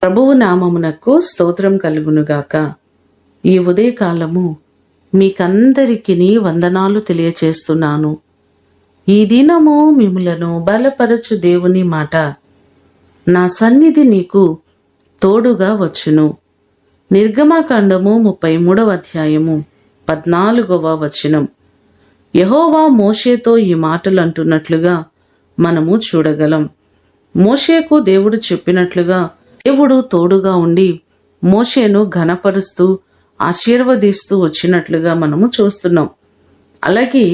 ప్రభువు నామమునకు స్తోత్రం కలుగునుగాక. ఈ ఉదయకాలము మీకందరికీ వందనాలు తెలియచేస్తున్నాను. ఈ దినము మిమ్ములను బలపరచు దేవుని మాట, నా సన్నిధి నీకు తోడుగా వచ్చును. నిర్గమకాండము 33వ అధ్యాయము 14వ వచనం. యెహోవా మోషేతో ఈ మాటలు అంటున్నట్లుగా మనము చూడగలం. మోషేకు దేవుడు చెప్పినట్లుగా దేవుడు తోడుగా ఉండి మోషేను ఘనపరుస్తూ ఆశీర్వదిస్తూ వచ్చినట్లుగా మనము చూస్తున్నాం. అలాగే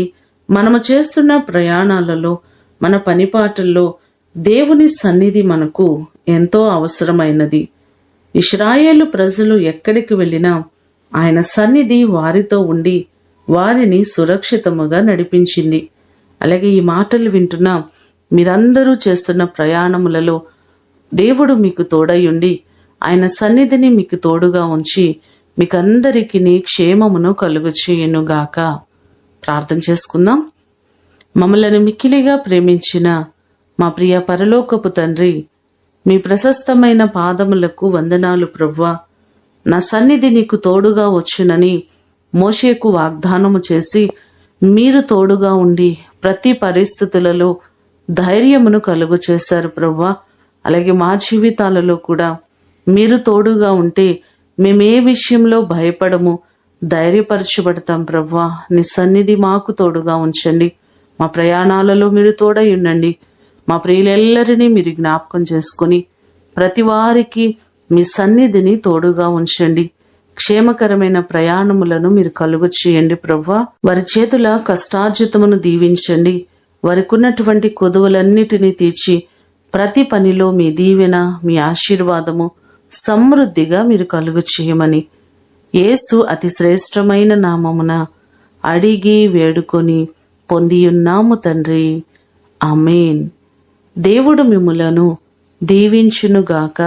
మనము చేస్తున్న ప్రయాణాలలో, మన పనిపాటల్లో దేవుని సన్నిధి మనకు ఎంతో అవసరమైనది. ఇశ్రాయేలు ప్రజలు ఎక్కడికి వెళ్ళినా ఆయన సన్నిధి వారితో ఉండి వారిని సురక్షితముగా నడిపించింది. అలాగే ఈ మాటలు వింటున్న మీరందరూ చేస్తున్న ప్రయాణములలో దేవుడు మీకు తోడయుండి ఆయన సన్నిధిని మీకు తోడుగా ఉంచి మీకందరికీ క్షేమమును కలుగు చేయునుగాక. ప్రార్థన చేసుకుందాం. మమ్మలను మిక్కిలిగా ప్రేమించిన మా ప్రియ పరలోకపు తండ్రి, మీ ప్రశస్తమైన పాదములకు వందనాలు ప్రభువా. నా సన్నిధి నీకు తోడుగా వచ్చునని మోషేకు వాగ్దానము చేసి మీరు తోడుగా ఉండి ప్రతి పరిస్థితులలో ధైర్యమును కలుగు చేశారు ప్రభువా. అలాగే మా జీవితాలలో కూడా మీరు తోడుగా ఉంటే మేమే విషయంలో భయపడము, ధైర్యపరచబడతాం ప్రభువా. నీ సన్నిధి మాకు తోడుగా ఉంచండి. మా ప్రయాణాలలో మీరు తోడై ఉండండి. మా ప్రియులెల్లరినీ మీరు జ్ఞాపకం చేసుకుని ప్రతి వారికి మీ సన్నిధిని తోడుగా ఉంచండి. క్షేమకరమైన ప్రయాణములను మీరు కలుగు చేయండి ప్రభువా. వారి చేతుల కష్టార్జితమును దీవించండి. వారికి ఉన్నటువంటి కొదువులన్నిటినీ తీర్చి ప్రతి పనిలో మీ దీవెన, మీ ఆశీర్వాదము సమృద్ధిగా మీరు కలుగు చేయమని యేసు అతి శ్రేష్టమైన నామమున అడిగి వేడుకొని పొందియున్నాము తండ్రి. ఆమేన్. దేవుడు మిమ్ములను దీవించునుగాక.